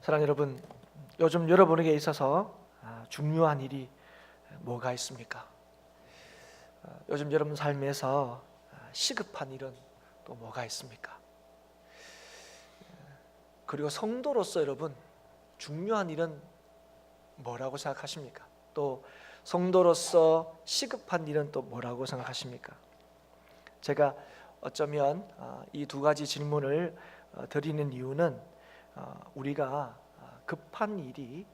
사랑하는 여러분, 요즘 여러분에게 있어서 중요한 일이 뭐가 있습니까? 요즘 여러분 삶에서 시급한 일은 또 뭐가 있습니까? 그리고 성도로서 여러분, 중요한 일은 뭐라고 생각하십니까? 또 성도로서 시급한 일은 또 뭐라고 생각하십니까? 제가 어쩌면 이 두 가지 질문을 드리는 이유는 우리가 급한 일이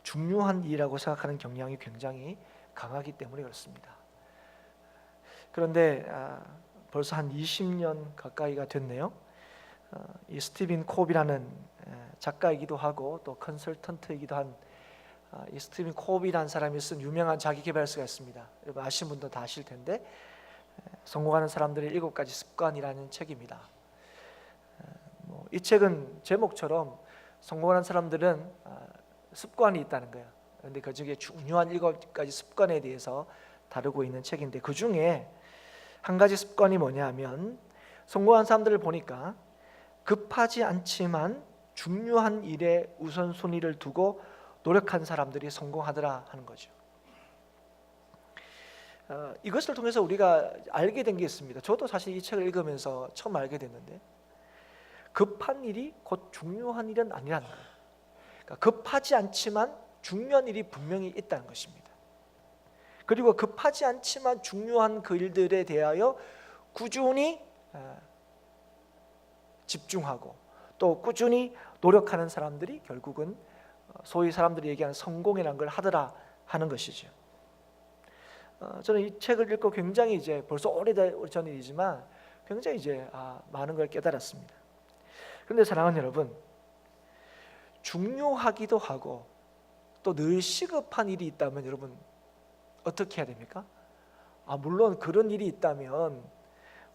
중요한 일이라고 생각하는 경향이 굉장히 강하기 때문에 그렇습니다. 그런데 벌써 한 20년 가까이가 됐네요. 이 스티븐 콥이라는 작가이기도 하고 또 컨설턴트이기도 한 이 스티븐 콥이라는 사람이 쓴 유명한 자기계발서가 있습니다. 여러분 아시는 분도 다 아실 텐데 성공하는 사람들의 7가지 습관이라는 책입니다. 이 책은 제목처럼 성공하는 사람들은 습관이 있다는 거예요. 그런데 그 중에 중요한 7가지 습관에 대해서 다루고 있는 책인데, 그 중에 한 가지 습관이 뭐냐면 성공한 사람들을 보니까 급하지 않지만 중요한 일에 우선순위를 두고 노력한 사람들이 성공하더라 하는 거죠. 이것을 통해서 우리가 알게 된 게 있습니다. 저도 사실 이 책을 읽으면서 처음 알게 됐는데, 급한 일이 곧 중요한 일은 아니라는 거예요. 그러니까 급하지 않지만 중요한 일이 분명히 있다는 것입니다. 그리고 급하지 않지만 중요한 그 일들에 대하여 꾸준히 집중하고 또 꾸준히 노력하는 사람들이 결국은 소위 사람들이 얘기하는 성공이라는 걸 하더라 하는 것이죠. 저는 이 책을 읽고 굉장히 이제 벌써 오래전 일이지만 굉장히 이제 많은 걸 깨달았습니다. 그런데 사랑하는 여러분, 중요하기도 하고 또 늘 시급한 일이 있다면 여러분 어떻게 해야 됩니까? 물론 그런 일이 있다면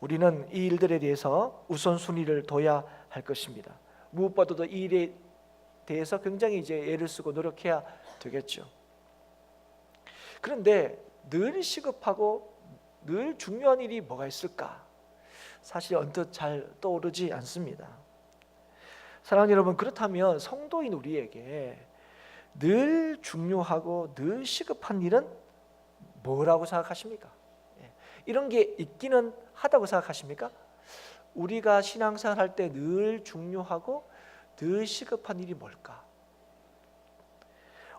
우리는 이 일들에 대해서 우선순위를 둬야 할 것입니다. 무엇보다도 이 일에 대해서 굉장히 이제 애를 쓰고 노력해야 되겠죠. 그런데 늘 시급하고 늘 중요한 일이 뭐가 있을까? 사실 언뜻 잘 떠오르지 않습니다. 사랑하는 여러분, 그렇다면 성도인 우리에게 늘 중요하고 늘 시급한 일은 뭐라고 생각하십니까? 이런 게 있기는 하다고 생각하십니까? 우리가 신앙생활 할 때 늘 중요하고 늘 시급한 일이 뭘까?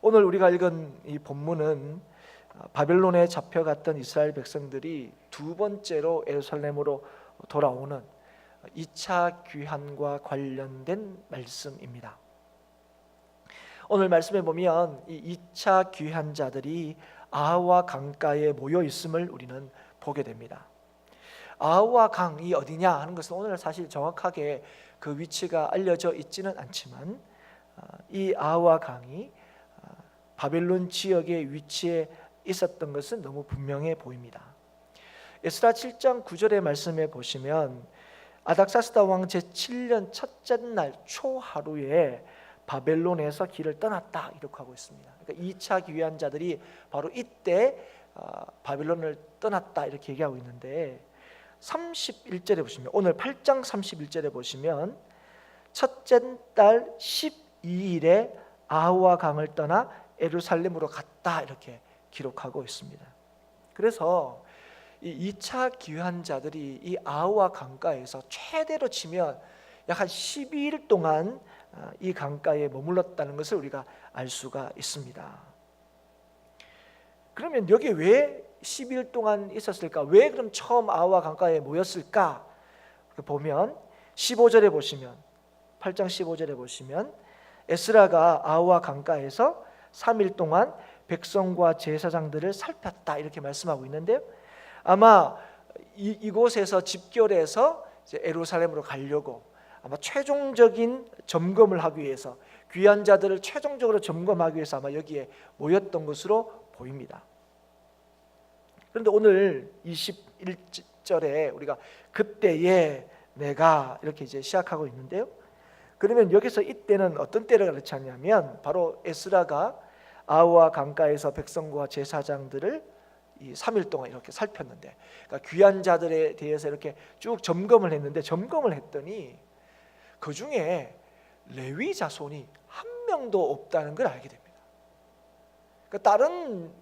오늘 우리가 읽은 이 본문은 바벨론에 잡혀갔던 이스라엘 백성들이 두 번째로 예루살렘으로 돌아오는 2차 귀환과 관련된 말씀입니다. 오늘 말씀에 보면 이 2차 귀환자들이 아하와 강가에 모여 있음을 우리는 보게 됩니다. 아하와 강이 어디냐 하는 것은 오늘 사실 정확하게 그 위치가 알려져 있지는 않지만 이 아하와 강이 바벨론 지역의 위치에 있었던 것은 너무 분명해 보입니다. 에스라 7장 9절의 말씀에 보시면 아닥사스다 왕 제7년 첫째 날 초하루에 바벨론에서 길을 떠났다 이렇게 하고 있습니다. 그러니까 2차 귀환자들이 바로 이때 바벨론을 떠났다 이렇게 얘기하고 있는데, 31절에 보시면 오늘 8장 31절에 보시면 첫째 달 12일에 아하와 강을 떠나 예루살렘으로 갔다 이렇게 기록하고 있습니다. 그래서 이 2차 귀환자들이 이 아하와 강가에서 최대로 치면 약 한 12일 동안 이 강가에 머물렀다는 것을 우리가 알 수가 있습니다. 그러면 여기 왜 12일 동안 있었을까? 왜 그럼 처음 아하와 강가에 모였을까? 보면 15절에 보시면 8장 15절에 보시면 에스라가 아하와 강가에서 3일 동안 백성과 제사장들을 살폈다 이렇게 말씀하고 있는데요, 아마 이곳에서 집결해서 이제 예루살렘으로 가려고 아마 최종적인 점검을 하기 위해서, 귀환자들을 최종적으로 점검하기 위해서 아마 여기에 모였던 것으로 보입니다. 그런데 오늘 21절에 우리가 그때에 내가 이렇게 이제 시작하고 있는데요, 그러면 여기서 이때는 어떤 때를 가르치냐면 바로 에스라가 아하와 강가에서 백성과 제사장들을 이 3일 동안 이렇게 살폈는데, 그러니까 귀환자들에 대해서 이렇게 쭉 점검을 했는데, 점검을 했더니 그 중에 레위 자손이 한 명도 없다는 걸 알게 됩니다. 그러니까 다른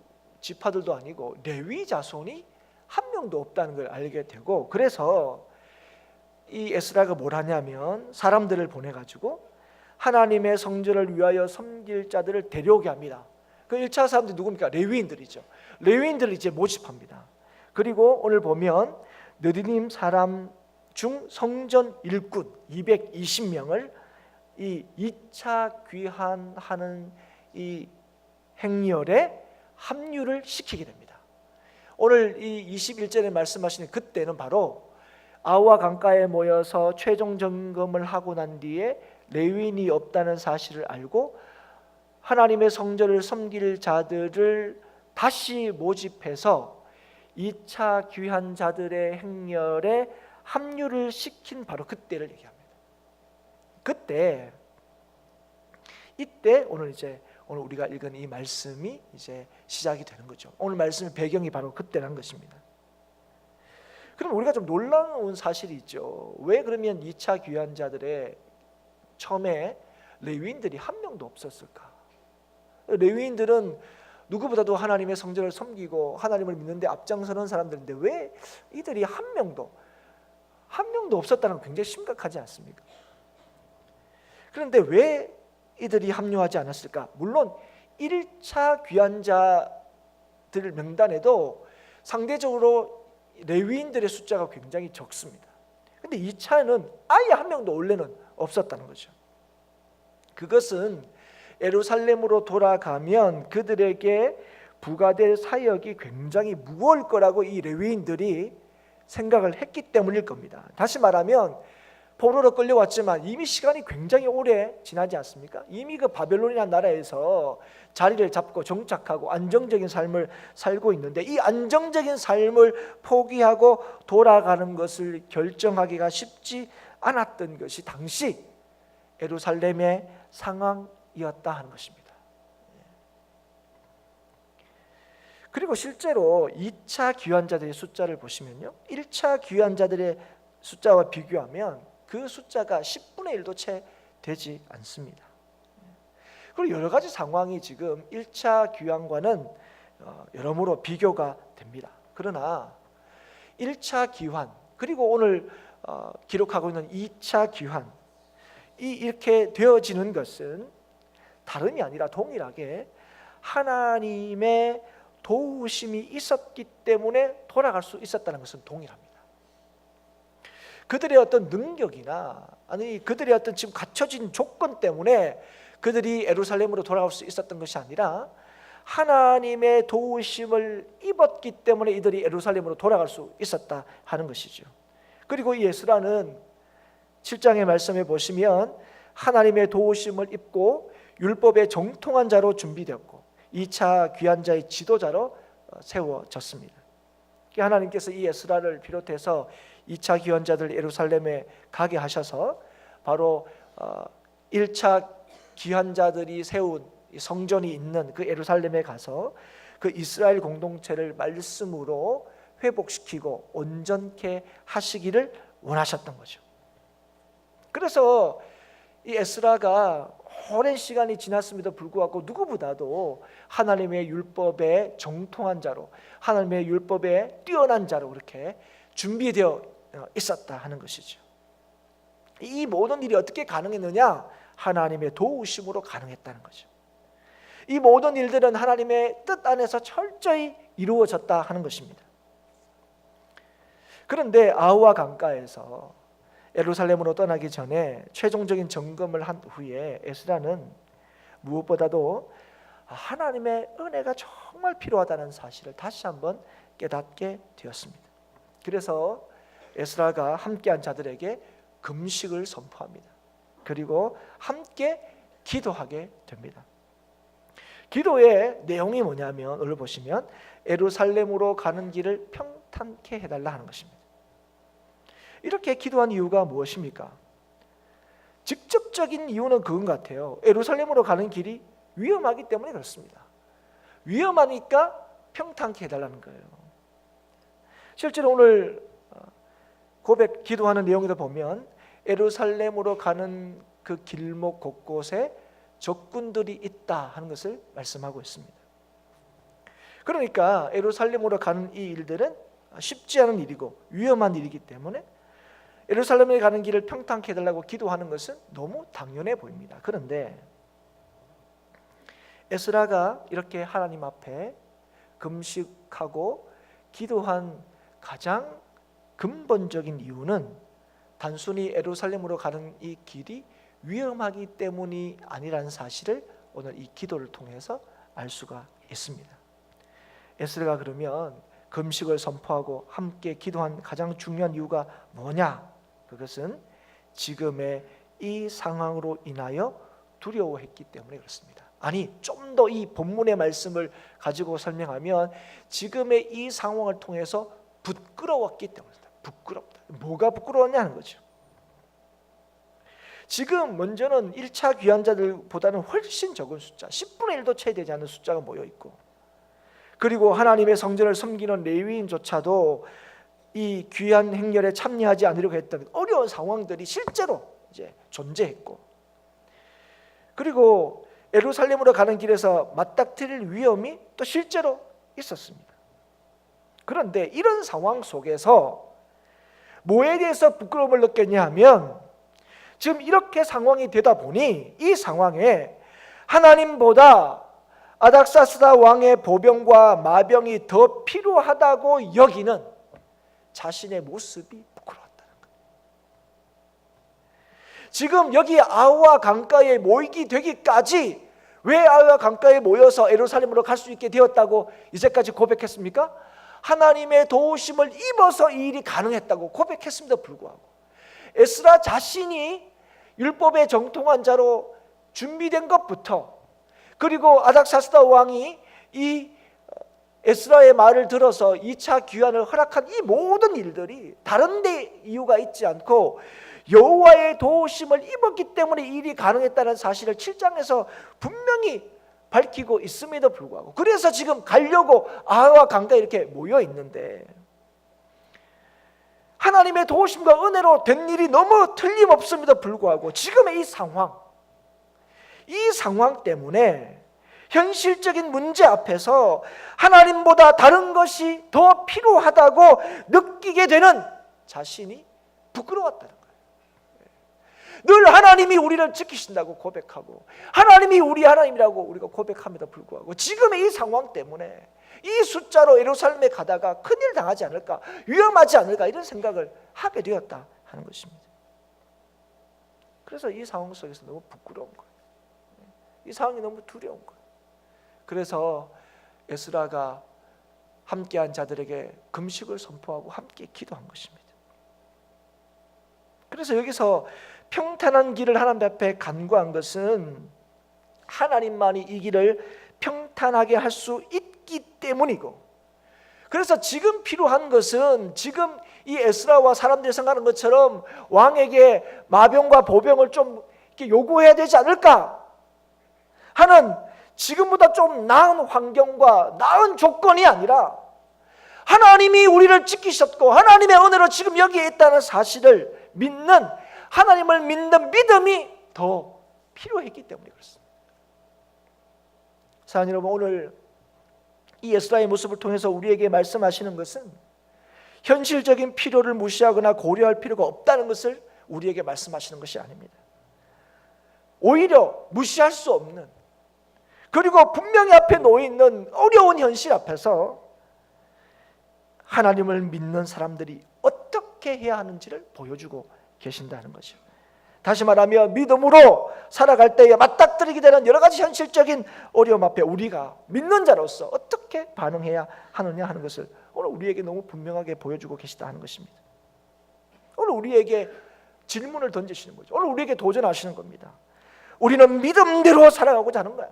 지파들도 아니고 레위 자손이 한 명도 없다는 걸 알게 되고, 그래서 이 에스라가 뭘 하냐면 사람들을 보내가지고 하나님의 성전을 위하여 섬길 자들을 데려오게 합니다. 그 1차 사람들이 누굽니까? 레위인들이죠. 레위인들을 이제 모집합니다. 그리고 오늘 보면 느디님 사람 중 성전 일꾼 220명을 이 2차 귀환하는 이 행렬에 합류를 시키게 됩니다. 오늘 이 21절에 말씀하시는 그때는 바로 아우와 강가에 모여서 최종 점검을 하고 난 뒤에 레위인이 없다는 사실을 알고 하나님의 성전을 섬길 자들을 다시 모집해서 2차 귀환 자들의 행렬에 합류를 시킨 바로 그때를 얘기합니다. 이때 오늘 우리가 읽은 이 말씀이 이제 시작이 되는 거죠. 오늘 말씀의 배경이 바로 그때란 것입니다. 그럼 우리가 좀 놀라운 사실이 있죠. 왜 그러면 2차 귀환자들의 처음에 레위인들이 한 명도 없었을까? 레위인들은 누구보다도 하나님의 성전을 섬기고 하나님을 믿는데 앞장서는 사람들인데 왜 이들이 한 명도 없었다는 건 굉장히 심각하지 않습니까? 그런데 왜 이들이 합류하지 않았을까? 물론 1차 귀환자들 명단에도 상대적으로 레위인들의 숫자가 굉장히 적습니다. 그런데 2차는 아예 한 명도 원래는 없었다는 거죠. 그것은 예루살렘으로 돌아가면 그들에게 부과될 사역이 굉장히 무거울 거라고 이 레위인들이 생각을 했기 때문일 겁니다. 다시 말하면 포로로 끌려왔지만 이미 시간이 굉장히 오래 지나지 않습니까? 이미 그 바벨론이라는 나라에서 자리를 잡고 정착하고 안정적인 삶을 살고 있는데 이 안정적인 삶을 포기하고 돌아가는 것을 결정하기가 쉽지 않았던 것이 당시 예루살렘의 상황이었다 하는 것입니다. 그리고 실제로 2차 귀환자들의 숫자를 보시면요, 1차 귀환자들의 숫자와 비교하면 그 숫자가 10분의 1도 채 되지 않습니다. 그리고 여러 가지 상황이 지금 1차 귀환과는 여러모로 비교가 됩니다. 그러나 1차 귀환 그리고 오늘 기록하고 있는 2차 귀환이 이렇게 되어지는 것은 다름이 아니라 동일하게 하나님의 도우심이 있었기 때문에 돌아갈 수 있었다는 것은 동일합니다. 그들의 어떤 능력이나 아니 그들의 어떤 지금 갖춰진 조건 때문에 그들이 예루살렘으로 돌아갈 수 있었던 것이 아니라 하나님의 도우심을 입었기 때문에 이들이 예루살렘으로 돌아갈 수 있었다 하는 것이죠. 그리고 이 에스라는 7장의 말씀에 보시면 하나님의 도우심을 입고 율법에 정통한 자로 준비되었고 2차 귀환자의 지도자로 세워졌습니다. 하나님께서 이 에스라를 비롯해서 2차 귀환자들 예루살렘에 가게 하셔서 바로 1차 귀환자들이 세운 성전이 있는 그 예루살렘에 가서 그 이스라엘 공동체를 말씀으로 회복시키고 온전케 하시기를 원하셨던 거죠. 그래서 이 에스라가 오랜 시간이 지났음에도 불구하고 누구보다도 하나님의 율법에 정통한 자로 하나님의 율법에 뛰어난 자로 그렇게 준비되어 있었다 하는 것이죠. 이 모든 일이 어떻게 가능했느냐? 하나님의 도우심으로 가능했다는 거죠. 이 모든 일들은 하나님의 뜻 안에서 철저히 이루어졌다 하는 것입니다. 그런데 아우와 강가에서 예루살렘으로 떠나기 전에 최종적인 점검을 한 후에 에스라는 무엇보다도 하나님의 은혜가 정말 필요하다는 사실을 다시 한번 깨닫게 되었습니다. 그래서 에스라가 함께한 자들에게 금식을 선포합니다. 그리고 함께 기도하게 됩니다. 기도의 내용이 뭐냐면 오늘 보시면 예루살렘으로 가는 길을 평탄케 해달라 하는 것입니다. 이렇게 기도한 이유가 무엇입니까? 직접적인 이유는 그건 같아요. 예루살렘으로 가는 길이 위험하기 때문에 그렇습니다. 위험하니까 평탄케 해달라는 거예요. 실제로 오늘 기도하는 내용에도 보면 예루살렘으로 가는 그 길목 곳곳에 적군들이 있다 하는 것을 말씀하고 있습니다. 그러니까 예루살렘으로 가는 이 일들은 쉽지 않은 일이고 위험한 일이기 때문에 예루살렘에 가는 길을 평탄케 해달라고 기도하는 것은 너무 당연해 보입니다. 그런데 에스라가 이렇게 하나님 앞에 금식하고 기도한 가장 근본적인 이유는 단순히 예루살렘으로 가는 이 길이 위험하기 때문이 아니라는 사실을 오늘 이 기도를 통해서 알 수가 있습니다. 에스라가 그러면 금식을 선포하고 함께 기도한 가장 중요한 이유가 뭐냐? 그것은 지금의 이 상황으로 인하여 두려워했기 때문에 그렇습니다. 아니, 좀 더 이 본문의 말씀을 가지고 설명하면 지금의 이 상황을 통해서 부끄러웠기 때문입니다. 부끄럽다. 뭐가 부끄러웠냐는 거죠. 지금 먼저는 1차 귀환자들보다는 훨씬 적은 숫자, 10분의 1도 채 되지 않는 숫자가 모여 있고, 그리고 하나님의 성전을 섬기는 레위인조차도 이 귀한 행렬에 참여하지 않으려고 했던 어려운 상황들이 실제로 이제 존재했고, 그리고 예루살렘으로 가는 길에서 맞닥뜨릴 위험이 또 실제로 있었습니다. 그런데 이런 상황 속에서 뭐에 대해서 부끄러움을 느꼈냐 하면, 지금 이렇게 상황이 되다 보니 이 상황에 하나님보다 아닥사스다 왕의 보병과 마병이 더 필요하다고 여기는 자신의 모습이 부끄러웠다는 거예요. 지금 여기 아우와 강가에 모이게 되기까지 왜 아우와 강가에 모여서 예루살렘으로 갈 수 있게 되었다고 이제까지 고백했습니까? 하나님의 도우심을 입어서 이 일이 가능했다고 고백했음에도 불구하고 에스라 자신이 율법에 정통한 자로 준비된 것부터, 그리고 아닥사스다 왕이 이 에스라의 말을 들어서 2차 귀환을 허락한 이 모든 일들이 다른 데 이유가 있지 않고 여호와의 도우심을 입었기 때문에 일이 가능했다는 사실을 7장에서 분명히 밝히고 있음에도 불구하고, 그래서 지금 가려고 아하와 강가에 이렇게 모여 있는데, 하나님의 도우심과 은혜로 된 일이 너무 틀림없음에도 불구하고 지금의 이 상황 때문에 현실적인 문제 앞에서 하나님보다 다른 것이 더 필요하다고 느끼게 되는 자신이 부끄러웠다는 거예요. 늘 하나님이 우리를 지키신다고 고백하고 하나님이 우리 하나님이라고 우리가 고백함에도 불구하고 지금의 이 상황 때문에 이 숫자로 예루살렘에 가다가 큰일 당하지 않을까, 위험하지 않을까, 이런 생각을 하게 되었다 하는 것입니다. 그래서 이 상황 속에서 너무 부끄러운 거예요. 이 상황이 너무 두려운 거예요. 그래서 에스라가 함께한 자들에게 금식을 선포하고 함께 기도한 것입니다. 그래서 여기서 평탄한 길을 하나님 앞에 간구한 것은 하나님만이 이 길을 평탄하게 할 수 있기 때문이고, 그래서 지금 필요한 것은 지금 이 에스라와 사람들이 생각하는 것처럼 왕에게 마병과 보병을 좀 이렇게 요구해야 되지 않을까 하는 지금보다 좀 나은 환경과 나은 조건이 아니라 하나님이 우리를 지키셨고 하나님의 은혜로 지금 여기에 있다는 사실을 믿는, 하나님을 믿는 믿음이 더 필요했기 때문에 그렇습니다. 사랑하는 여러분, 오늘 이 에스라의 모습을 통해서 우리에게 말씀하시는 것은 현실적인 필요를 무시하거나 고려할 필요가 없다는 것을 우리에게 말씀하시는 것이 아닙니다. 오히려 무시할 수 없는, 그리고 분명히 앞에 놓여있는 어려운 현실 앞에서 하나님을 믿는 사람들이 어떻게 해야 하는지를 보여주고 계신다는 것이죠. 다시 말하면 믿음으로 살아갈 때에 맞닥뜨리게 되는 여러 가지 현실적인 어려움 앞에 우리가 믿는 자로서 어떻게 반응해야 하느냐 하는 것을 오늘 우리에게 너무 분명하게 보여주고 계시다 하는 것입니다. 오늘 우리에게 질문을 던지시는 거죠. 오늘 우리에게 도전하시는 겁니다. 우리는 믿음대로 살아가고자 하는 거야?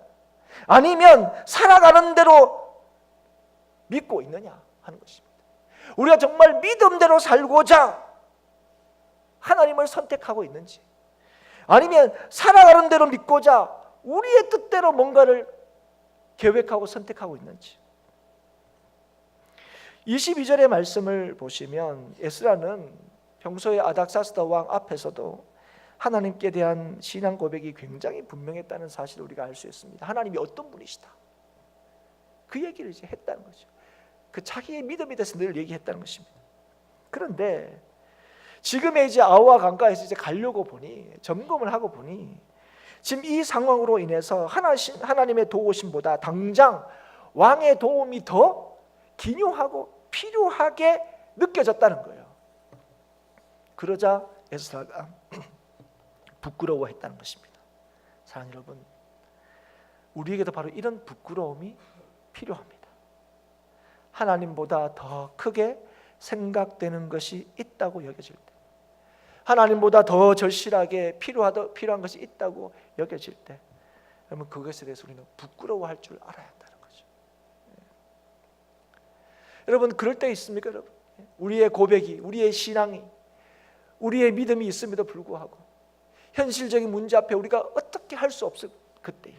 아니면 살아가는 대로 믿고 있느냐 하는 것입니다. 우리가 정말 믿음대로 살고자 하나님을 선택하고 있는지, 아니면 살아가는 대로 믿고자 우리의 뜻대로 뭔가를 계획하고 선택하고 있는지. 22절의 말씀을 보시면 에스라는 평소에 아닥사스다 왕 앞에서도 하나님께 대한 신앙 고백이 굉장히 분명했다는 사실을 우리가 알 수 있습니다. 하나님이 어떤 분이시다, 그 얘기를 이제 했다는 거죠. 그 자기의 믿음에 대해서 늘 얘기했다는 것입니다. 그런데 지금의 이제 아우와 강가에서 이제 가려고 보니, 점검을 하고 보니, 지금 이 상황으로 인해서 하나님의 도우심보다 당장 왕의 도움이 더 기묘하고 필요하게 느껴졌다는 거예요. 그러자 에스라가 부끄러워했다는 것입니다. 사랑하는 여러분, 우리에게도 바로 이런 부끄러움이 필요합니다. 하나님보다 더 크게 생각되는 것이 있다고 여겨질 때, 하나님보다 더 절실하게 필요한 것이 있다고 여겨질 때, 그러면 그것에 대해서 우리는 부끄러워할 줄 알아야 한다는 거죠. 여러분, 그럴 때 있습니까? 여러분, 우리의 고백이, 우리의 신앙이, 우리의 믿음이 있음에도 불구하고 현실적인 문제 앞에 우리가 어떻게 할 수 없을 그때에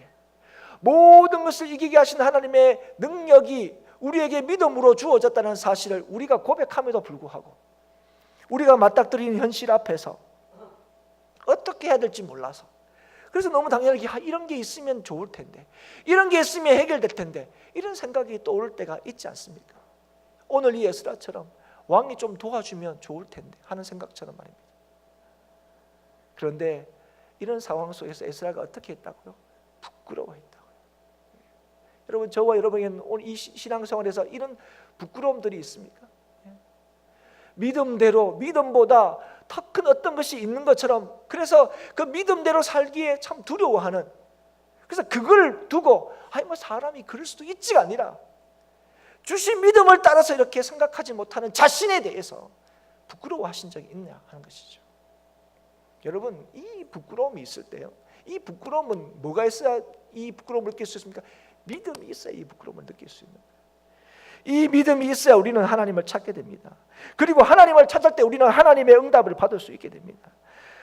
모든 것을 이기게 하신 하나님의 능력이 우리에게 믿음으로 주어졌다는 사실을 우리가 고백함에도 불구하고 우리가 맞닥뜨리는 현실 앞에서 어떻게 해야 될지 몰라서, 그래서 너무 당연하게 이런 게 있으면 좋을 텐데, 이런 게 있으면 해결될 텐데, 이런 생각이 떠오를 때가 있지 않습니까? 오늘 이 에스라처럼 왕이 좀 도와주면 좋을 텐데 하는 생각처럼 말입니다. 그런데 이런 상황 속에서 에스라가 어떻게 했다고요? 부끄러워했다고요. 여러분, 저와 여러분에게는 오늘 이 신앙생활에서 이런 부끄러움들이 있습니까? 믿음대로, 믿음보다 더 큰 어떤 것이 있는 것처럼, 그래서 그 믿음대로 살기에 참 두려워하는, 그래서 그걸 두고 뭐 사람이 그럴 수도 있지가 아니라 주신 믿음을 따라서 이렇게 생각하지 못하는 자신에 대해서 부끄러워하신 적이 있냐 하는 것이죠. 여러분, 이 부끄러움이 있을 때요, 이 부끄러움은 뭐가 있어야 이 부끄러움을 느낄 수 있습니까? 믿음이 있어야 이 부끄러움을 느낄 수 있는 거예요. 이 믿음이 있어야 우리는 하나님을 찾게 됩니다. 그리고 하나님을 찾을 때 우리는 하나님의 응답을 받을 수 있게 됩니다.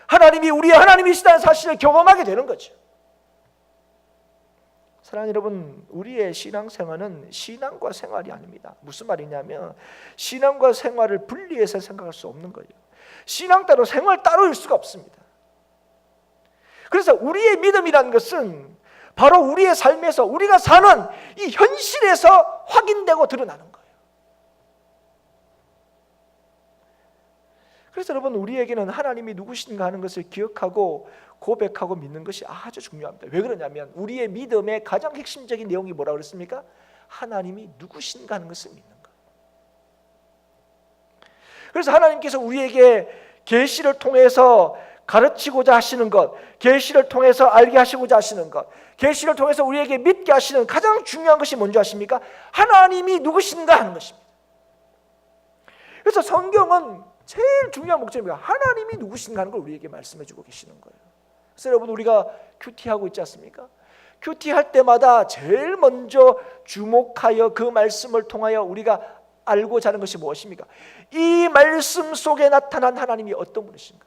하나님이 우리의 하나님이시다는 사실을 경험하게 되는 거죠. 사랑하는 여러분, 우리의 신앙생활은 신앙과 생활이 아닙니다. 무슨 말이냐면 신앙과 생활을 분리해서 생각할 수 없는 거예요. 신앙 따로 생활 따로일 수가 없습니다. 그래서 우리의 믿음이라는 것은 바로 우리의 삶에서 우리가 사는 이 현실에서 확인되고 드러나는 거예요. 그래서 여러분, 우리에게는 하나님이 누구신가 하는 것을 기억하고 고백하고 믿는 것이 아주 중요합니다. 왜 그러냐면 우리의 믿음의 가장 핵심적인 내용이 뭐라고 그랬습니까? 하나님이 누구신가 하는 것을 믿는 거예요. 그래서 하나님께서 우리에게 계시를 통해서 가르치고자 하시는 것, 계시를 통해서 알게 하시고자 하시는 것, 계시를 통해서 우리에게 믿게 하시는 가장 중요한 것이 뭔지 아십니까? 하나님이 누구신가 하는 것입니다. 그래서 성경은 제일 중요한 목적입니다. 하나님이 누구신가 하는 걸 우리에게 말씀해 주고 계시는 거예요. 그래서 여러분, 우리가 큐티하고 있지 않습니까? 큐티할 때마다 제일 먼저 주목하여 그 말씀을 통하여 우리가 알고자 하는 것이 무엇입니까? 이 말씀 속에 나타난 하나님이 어떤 분이신가?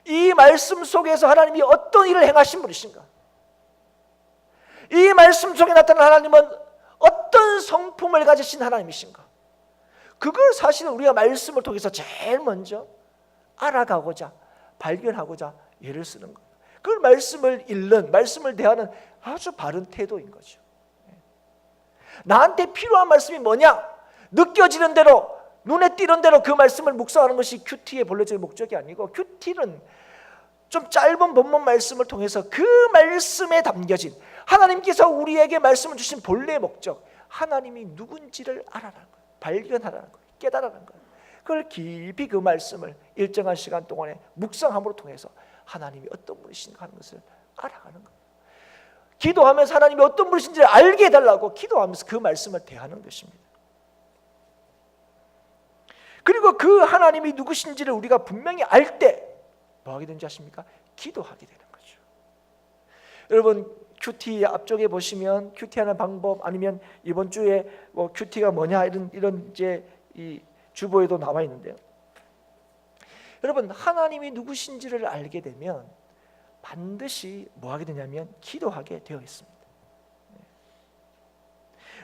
이 말씀 속에서 하나님이 어떤 일을 행하신 분이신가? 이 말씀 속에 나타난 하나님은 어떤 성품을 가지신 하나님이신가? 그걸 사실은 우리가 말씀을 통해서 제일 먼저 알아가고자, 발견하고자 예를 쓰는 거예요. 그걸 말씀을 읽는, 말씀을 대하는 아주 바른 태도인 거죠. 나한테 필요한 말씀이 뭐냐? 느껴지는 대로, 눈에 띄는 대로 그 말씀을 묵상하는 것이 큐티의 본래적인 목적이 아니고, 큐티는 좀 짧은 본문 말씀을 통해서 그 말씀에 담겨진 하나님께서 우리에게 말씀을 주신 본래의 목적, 하나님이 누군지를 알아라는 거예요. 발견하라는 거예요. 깨달아라는 거예요. 그걸 깊이 그 말씀을 일정한 시간 동안에 묵상함으로 통해서 하나님이 어떤 분이신가 하는 것을 알아가는 거예요. 기도하면서 하나님이 어떤 분이신지를 알게 해달라고 기도하면서 그 말씀을 대하는 것입니다. 그리고 그 하나님이 누구신지를 우리가 분명히 알 때 뭐 하게 되는지 아십니까? 기도하게 되는 거죠. 여러분, 큐티 앞쪽에 보시면 큐티하는 방법, 아니면 이번 주에 뭐 큐티가 뭐냐 이런 이제 이 주보에도 나와 있는데요. 여러분, 하나님이 누구신지를 알게 되면 반드시 뭐 하게 되냐면 기도하게 되어 있습니다.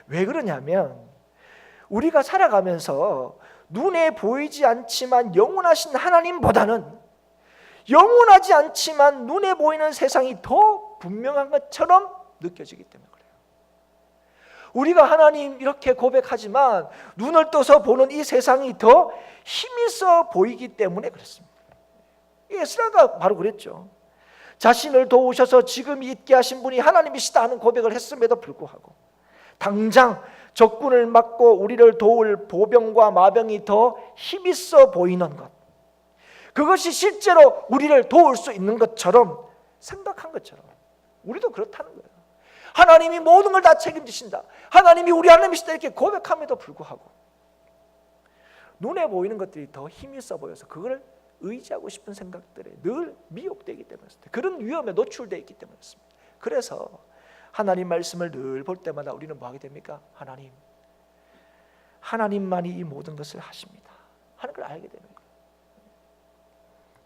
왜 그러냐면 우리가 살아가면서 눈에 보이지 않지만 영원하신 하나님보다는 영원하지 않지만 눈에 보이는 세상이 더 분명한 것처럼 느껴지기 때문에 그래요. 우리가 하나님 이렇게 고백하지만 눈을 떠서 보는 이 세상이 더 힘있어 보이기 때문에 그렇습니다. 에스라가 바로 그랬죠. 자신을 도우셔서 지금 있게 하신 분이 하나님이시다 하는 고백을 했음에도 불구하고 당장 적군을 막고 우리를 도울 보병과 마병이 더 힘있어 보이는 것, 그것이 실제로 우리를 도울 수 있는 것처럼 생각한 것처럼 우리도 그렇다는 거예요. 하나님이 모든 걸 다 책임지신다, 하나님이 우리 하나님이시다 이렇게 고백함에도 불구하고 눈에 보이는 것들이 더 힘있어 보여서 그걸 의지하고 싶은 생각들에 늘 미혹되기 때문에 그런 위험에 노출되어 있기 때문이었습니다. 그래서 하나님 말씀을 늘 볼 때마다 우리는 뭐 하게 됩니까? 하나님만이 이 모든 것을 하십니다 하는 걸 알게 되는 거예요.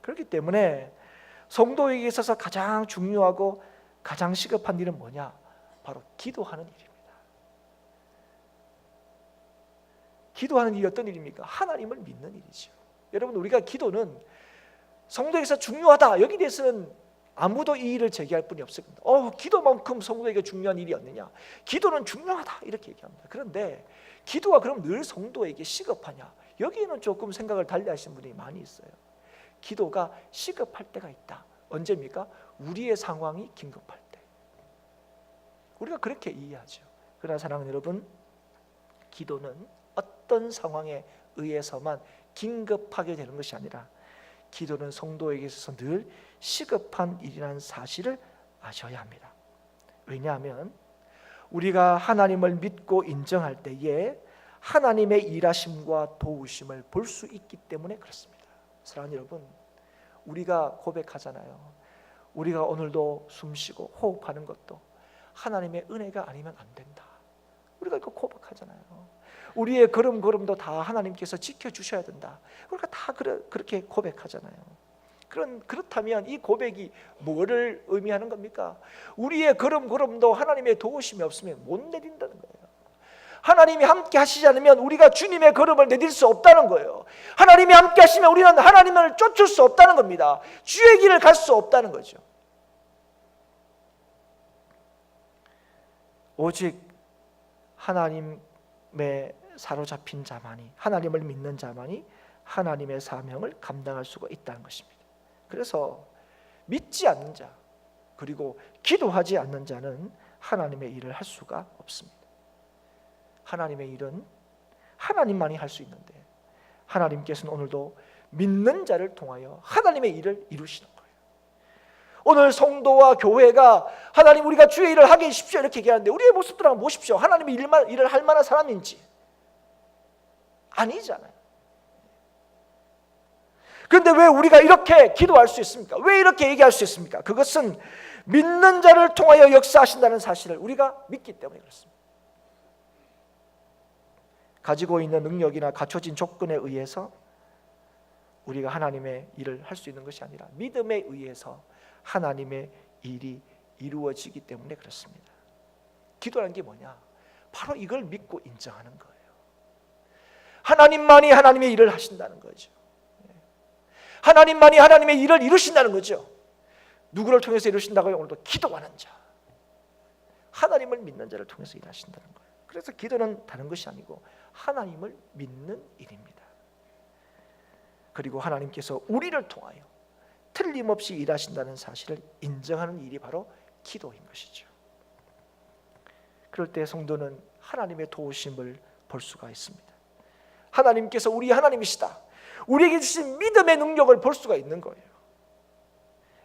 그렇기 때문에 성도에게 있어서 가장 중요하고 가장 시급한 일은 뭐냐? 바로 기도하는 일입니다. 기도하는 일이 어떤 일입니까? 하나님을 믿는 일이죠. 여러분, 우리가 기도는 성도에게서 중요하다, 여기 대해서는 아무도 이의를 제기할 분이 없을 겁니다. 기도만큼 성도에게 중요한 일이 없느냐? 기도는 중요하다 이렇게 얘기합니다. 그런데 기도가 그럼 늘 성도에게 시급하냐? 여기에는 조금 생각을 달리하시는 분이 많이 있어요. 기도가 시급할 때가 있다. 언제입니까? 우리의 상황이 긴급할 때. 우리가 그렇게 이해하죠. 그러나 사랑하는 여러분, 기도는 어떤 상황에 의해서만 긴급하게 되는 것이 아니라 기도는 성도에게 있어서 늘 시급한 일이라는 사실을 아셔야 합니다. 왜냐하면 우리가 하나님을 믿고 인정할 때에 하나님의 일하심과 도우심을 볼 수 있기 때문에 그렇습니다. 사랑하는 여러분, 우리가 고백하잖아요. 우리가 오늘도 숨쉬고 호흡하는 것도 하나님의 은혜가 아니면 안 된다. 우리가 이거 고백하잖아요. 우리의 걸음걸음도 다 하나님께서 지켜주셔야 된다. 우리가 다 그렇게 고백하잖아요. 그렇다면 이 고백이 뭐를 의미하는 겁니까? 우리의 걸음걸음도 하나님의 도우심이 없으면 못 내린다는 거예요. 하나님이 함께 하시지 않으면 우리가 주님의 걸음을 내딜 수 없다는 거예요. 하나님이 함께 하시면 우리는 하나님을 쫓을 수 없다는 겁니다. 주의 길을 갈 수 없다는 거죠. 오직 하나님의 사로잡힌 자만이, 하나님을 믿는 자만이 하나님의 사명을 감당할 수가 있다는 것입니다. 그래서 믿지 않는 자, 그리고 기도하지 않는 자는 하나님의 일을 할 수가 없습니다. 하나님의 일은 하나님만이 할 수 있는데 하나님께서는 오늘도 믿는 자를 통하여 하나님의 일을 이루시는 거예요. 오늘 성도와 교회가 하나님 우리가 주의 일을 하게 해주십시오 이렇게 얘기하는데 우리의 모습들 한번 보십시오. 하나님의 일을 할 만한 사람인지 아니잖아요. 그런데 왜 우리가 이렇게 기도할 수 있습니까? 왜 이렇게 얘기할 수 있습니까? 그것은 믿는 자를 통하여 역사하신다는 사실을 우리가 믿기 때문에 그렇습니다. 가지고 있는 능력이나 갖춰진 조건에 의해서 우리가 하나님의 일을 할 수 있는 것이 아니라 믿음에 의해서 하나님의 일이 이루어지기 때문에 그렇습니다. 기도라는 게 뭐냐? 바로 이걸 믿고 인정하는 거예요. 하나님만이 하나님의 일을 하신다는 거죠. 하나님만이 하나님의 일을 이루신다는 거죠. 누구를 통해서 이루신다고요? 오늘도 기도하는 자, 하나님을 믿는 자를 통해서 일하신다는 거예요. 그래서 기도는 다른 것이 아니고 하나님을 믿는 일입니다. 그리고 하나님께서 우리를 통하여 틀림없이 일하신다는 사실을 인정하는 일이 바로 기도인 것이죠. 그럴 때 성도는 하나님의 도우심을 볼 수가 있습니다. 하나님께서 우리 하나님이시다, 우리에게 주신 믿음의 능력을 볼 수가 있는 거예요.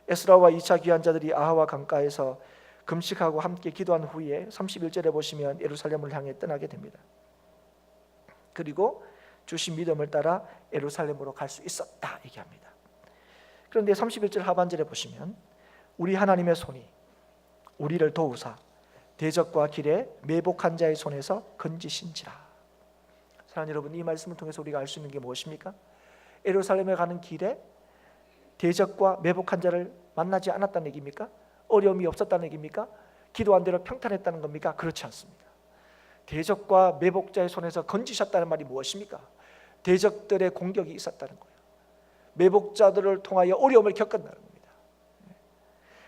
에스라와 2차 귀환자들이 아하와 강가에서 금식하고 함께 기도한 후에 31절에 보시면 예루살렘을 향해 떠나게 됩니다. 그리고 주신 믿음을 따라 예루살렘으로 갈 수 있었다 얘기합니다. 그런데 31절 하반절에 보시면 우리 하나님의 손이 우리를 도우사 대적과 길에 매복한 자의 손에서 건지신지라. 사랑하는 여러분, 이 말씀을 통해서 우리가 알 수 있는 게 무엇입니까? 예루살렘에 가는 길에 대적과 매복한 자를 만나지 않았다는 얘기입니까? 어려움이 없었다는 얘기입니까? 기도한 대로 평탄했다는 겁니까? 그렇지 않습니다. 대적과 매복자의 손에서 건지셨다는 말이 무엇입니까? 대적들의 공격이 있었다는 거예요. 매복자들을 통하여 어려움을 겪었다는 겁니다.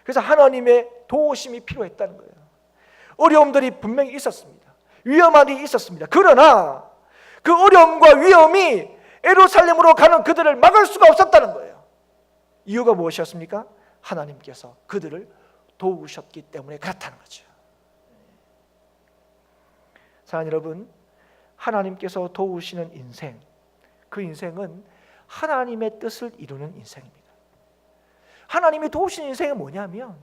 그래서 하나님의 도우심이 필요했다는 거예요. 어려움들이 분명히 있었습니다. 위험한 일이 있었습니다. 그러나 그 어려움과 위험이 예루살렘으로 가는 그들을 막을 수가 없었다는 거예요. 이유가 무엇이었습니까? 하나님께서 그들을 도우셨기 때문에 그렇다는 거죠. 사랑하는 여러분, 하나님께서 도우시는 인생, 그 인생은 하나님의 뜻을 이루는 인생입니다. 하나님이 도우시는 인생이 뭐냐면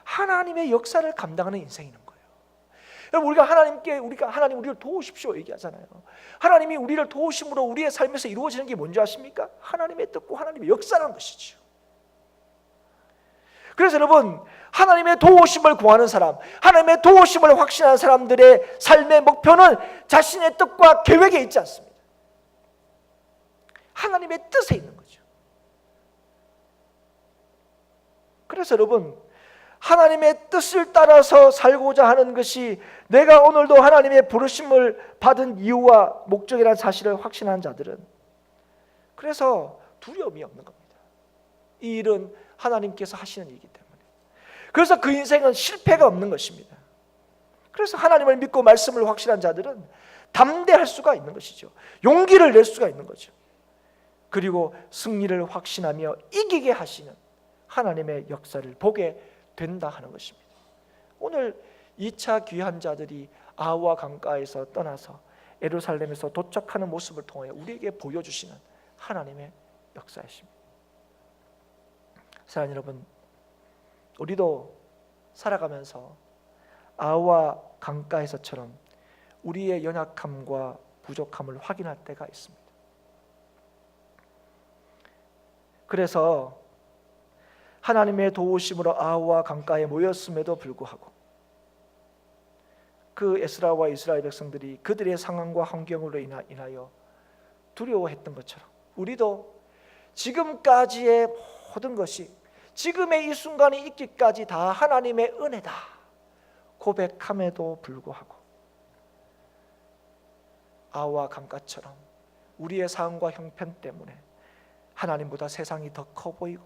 하나님의 역사를 감당하는 인생이는 거예요. 여러분, 우리가 하나님 우리를 도우십시오 얘기하잖아요. 하나님이 우리를 도우심으로 우리의 삶에서 이루어지는 게 뭔지 아십니까? 하나님의 뜻과 하나님의 역사라는 것이죠. 그래서 여러분, 하나님의 도우심을 구하는 사람, 하나님의 도우심을 확신하는 사람들의 삶의 목표는 자신의 뜻과 계획에 있지 않습니다. 하나님의 뜻에 있는 거죠. 그래서 여러분, 하나님의 뜻을 따라서 살고자 하는 것이 내가 오늘도 하나님의 부르심을 받은 이유와 목적이라는 사실을 확신하는 자들은 그래서 두려움이 없는 겁니다. 이 일은 하나님께서 하시는 일이기 때문에. 그래서 그 인생은 실패가 없는 것입니다. 그래서 하나님을 믿고 말씀을 확신한 자들은 담대할 수가 있는 것이죠. 용기를 낼 수가 있는 거죠. 그리고 승리를 확신하며 이기게 하시는 하나님의 역사를 보게 된다 하는 것입니다. 오늘 2차 귀한 자들이 아하와 강가에서 떠나서 예루살렘에서 도착하는 모습을 통하여 우리에게 보여주시는 하나님의 역사이십니다. 사랑하는 여러분, 우리도 살아가면서 아하와 강가에서처럼 우리의 연약함과 부족함을 확인할 때가 있습니다. 그래서 하나님의 도우심으로 아하와 강가에 모였음에도 불구하고 그 에스라와 이스라엘 백성들이 그들의 상황과 환경으로 인하여 두려워했던 것처럼 우리도 지금까지의 모든 것이 지금의 이 순간이 있기까지 다 하나님의 은혜다 고백함에도 불구하고 아하와 강가처럼 우리의 상황과 형편 때문에 하나님보다 세상이 더 커 보이고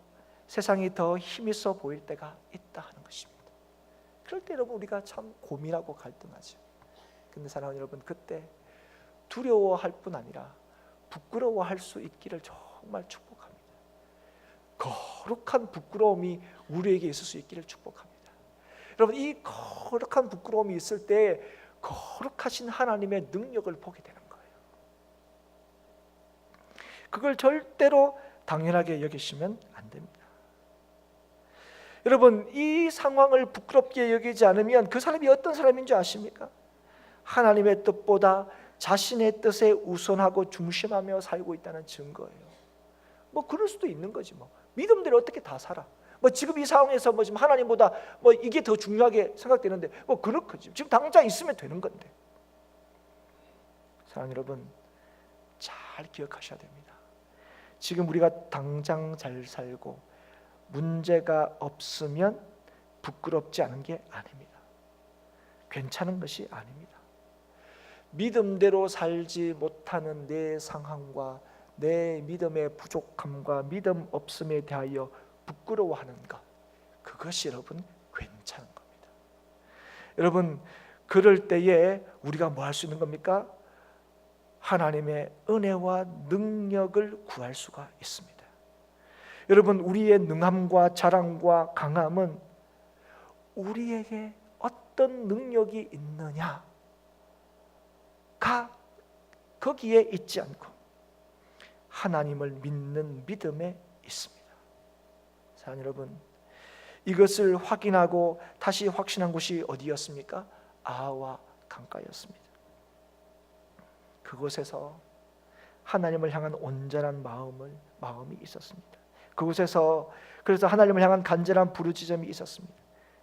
세상이 더 힘있어 보일 때가 있다 하는 것입니다. 그럴 때 여러분 우리가 참 고민하고 갈등하죠. 근데 사랑하는 여러분, 그때 두려워할 뿐 아니라 부끄러워할 수 있기를 정말 축복합니다. 거룩한 부끄러움이 우리에게 있을 수 있기를 축복합니다. 여러분, 이 거룩한 부끄러움이 있을 때 거룩하신 하나님의 능력을 보게 되는 거예요. 그걸 절대로 당연하게 여기시면 안 됩니다. 여러분, 이 상황을 부끄럽게 여기지 않으면 그 사람이 어떤 사람인 줄 아십니까? 하나님의 뜻보다 자신의 뜻에 우선하고 중심하며 살고 있다는 증거예요. 뭐 그럴 수도 있는 거지 뭐. 믿음대로 어떻게 다 살아. 뭐 지금 이 상황에서 뭐 지금 하나님보다 뭐 이게 더 중요하게 생각되는데 뭐 그렇거든요. 지금 당장 있으면 되는 건데. 사랑하는 여러분, 잘 기억하셔야 됩니다. 지금 우리가 당장 잘 살고 문제가 없으면 부끄럽지 않은 게 아닙니다. 괜찮은 것이 아닙니다. 믿음대로 살지 못하는 내 상황과 내 믿음의 부족함과 믿음 없음에 대하여 부끄러워하는 것, 그것이 여러분 괜찮은 겁니다. 여러분, 그럴 때에 우리가 뭐 할 수 있는 겁니까? 하나님의 은혜와 능력을 구할 수가 있습니다. 여러분, 우리의 능함과 자랑과 강함은 우리에게 어떤 능력이 있느냐가 거기에 있지 않고 하나님을 믿는 믿음에 있습니다. 사랑하는 여러분, 이것을 확인하고 다시 확신한 곳이 어디였습니까? 아하와 강가였습니다. 그곳에서 하나님을 향한 온전한 마음이 있었습니다. 그곳에서 그래서 하나님을 향한 간절한 부르짖음이 있었습니다.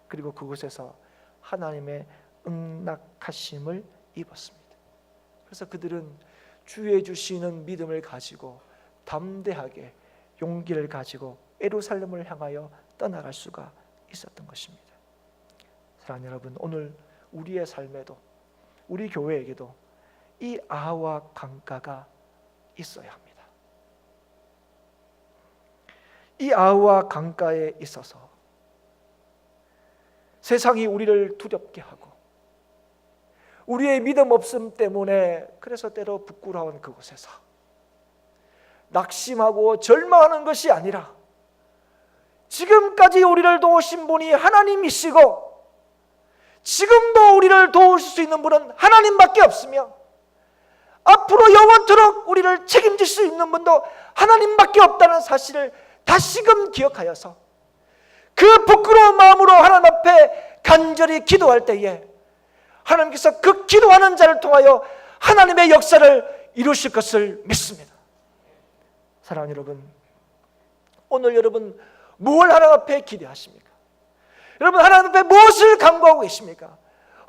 그리고 그곳에서 하나님의 응낙하심을 입었습니다. 그래서 그들은 주의 주시는 믿음을 가지고 담대하게 용기를 가지고 예루살렘을 향하여 떠나갈 수가 있었던 것입니다. 사랑하는 여러분, 오늘 우리의 삶에도 우리 교회에게도 이 아하와 강가가 있어야 합니다. 이 아우와 강가에 있어서 세상이 우리를 두렵게 하고 우리의 믿음 없음 때문에 그래서 때로 부끄러운 그곳에서 낙심하고 절망하는 것이 아니라 지금까지 우리를 도우신 분이 하나님이시고 지금도 우리를 도우실 수 있는 분은 하나님밖에 없으며 앞으로 영원토록 우리를 책임질 수 있는 분도 하나님밖에 없다는 사실을 다시금 기억하여서 그 부끄러운 마음으로 하나님 앞에 간절히 기도할 때에 하나님께서 그 기도하는 자를 통하여 하나님의 역사를 이루실 것을 믿습니다. 사랑하는 여러분, 오늘 여러분 무엇을 하나님 앞에 기대하십니까? 여러분 하나님 앞에 무엇을 간구하고 계십니까?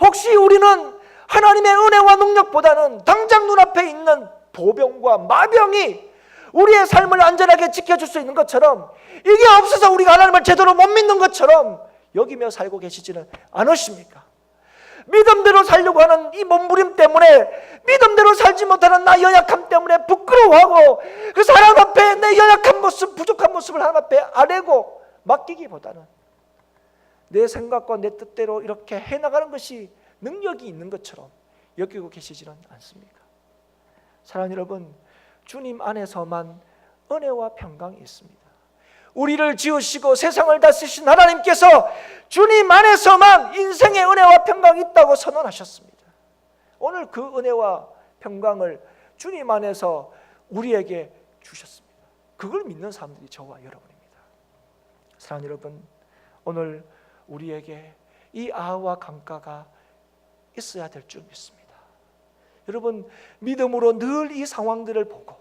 혹시 우리는 하나님의 은혜와 능력보다는 당장 눈앞에 있는 보병과 마병이 우리의 삶을 안전하게 지켜줄 수 있는 것처럼 이게 없어서 우리가 하나님을 제대로 못 믿는 것처럼 여기며 살고 계시지는 않으십니까? 믿음대로 살려고 하는 이 몸부림 때문에 믿음대로 살지 못하는 나 연약함 때문에 부끄러워하고 그래서 하나님 앞에 내 연약한 모습, 부족한 모습을 하나님 앞에 아뢰고 맡기기보다는 내 생각과 내 뜻대로 이렇게 해나가는 것이 능력이 있는 것처럼 여기고 계시지는 않습니까? 사랑하는 여러분, 주님 안에서만 은혜와 평강이 있습니다. 우리를 지으시고 세상을 다스리신 하나님께서 주님 안에서만 인생의 은혜와 평강이 있다고 선언하셨습니다. 오늘 그 은혜와 평강을 주님 안에서 우리에게 주셨습니다. 그걸 믿는 사람들이 저와 여러분입니다. 사랑하는 여러분, 오늘 우리에게 이 아와 강가가 있어야 될 줄 믿습니다. 여러분, 믿음으로 늘 이 상황들을 보고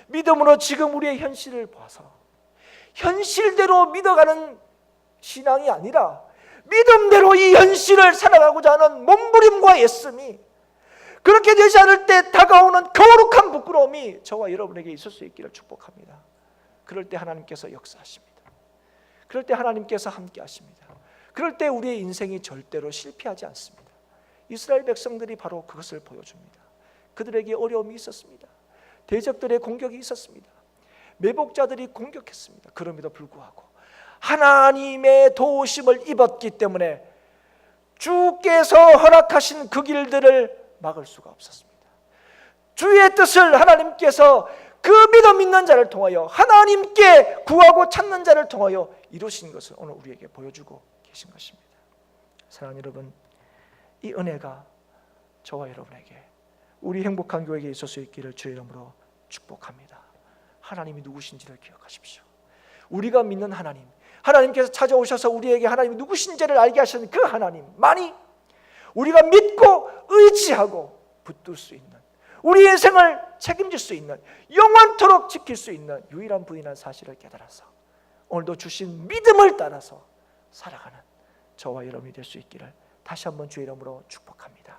믿음으로 지금 우리의 현실을 봐서 현실대로 믿어가는 신앙이 아니라 믿음대로 이 현실을 살아가고자 하는 몸부림과 애씀이 그렇게 되지 않을 때 다가오는 거룩한 부끄러움이 저와 여러분에게 있을 수 있기를 축복합니다. 그럴 때 하나님께서 역사하십니다. 그럴 때 하나님께서 함께 하십니다. 그럴 때 우리의 인생이 절대로 실패하지 않습니다. 이스라엘 백성들이 바로 그것을 보여줍니다. 그들에게 어려움이 있었습니다. 대적들의 공격이 있었습니다. 매복자들이 공격했습니다. 그럼에도 불구하고 하나님의 도우심을 입었기 때문에 주께서 허락하신 그 길들을 막을 수가 없었습니다. 주의 뜻을 하나님께서 그 믿음 있는 자를 통하여 하나님께 구하고 찾는 자를 통하여 이루신 것을 오늘 우리에게 보여주고 계신 것입니다. 사랑하는 여러분, 이 은혜가 저와 여러분에게 우리 행복한 교회에 있을 수 있기를 주의 이름으로 축복합니다. 하나님이 누구신지를 기억하십시오. 우리가 믿는 하나님, 하나님께서 찾아오셔서 우리에게 하나님이 누구신지를 알게 하시는 그 하나님만이 우리가 믿고 의지하고 붙들 수 있는, 우리 인생을 책임질 수 있는, 영원토록 지킬 수 있는 유일한 분이라는 사실을 깨달아서 오늘도 주신 믿음을 따라서 살아가는 저와 여러분이 될 수 있기를 다시 한번 주의 이름으로 축복합니다.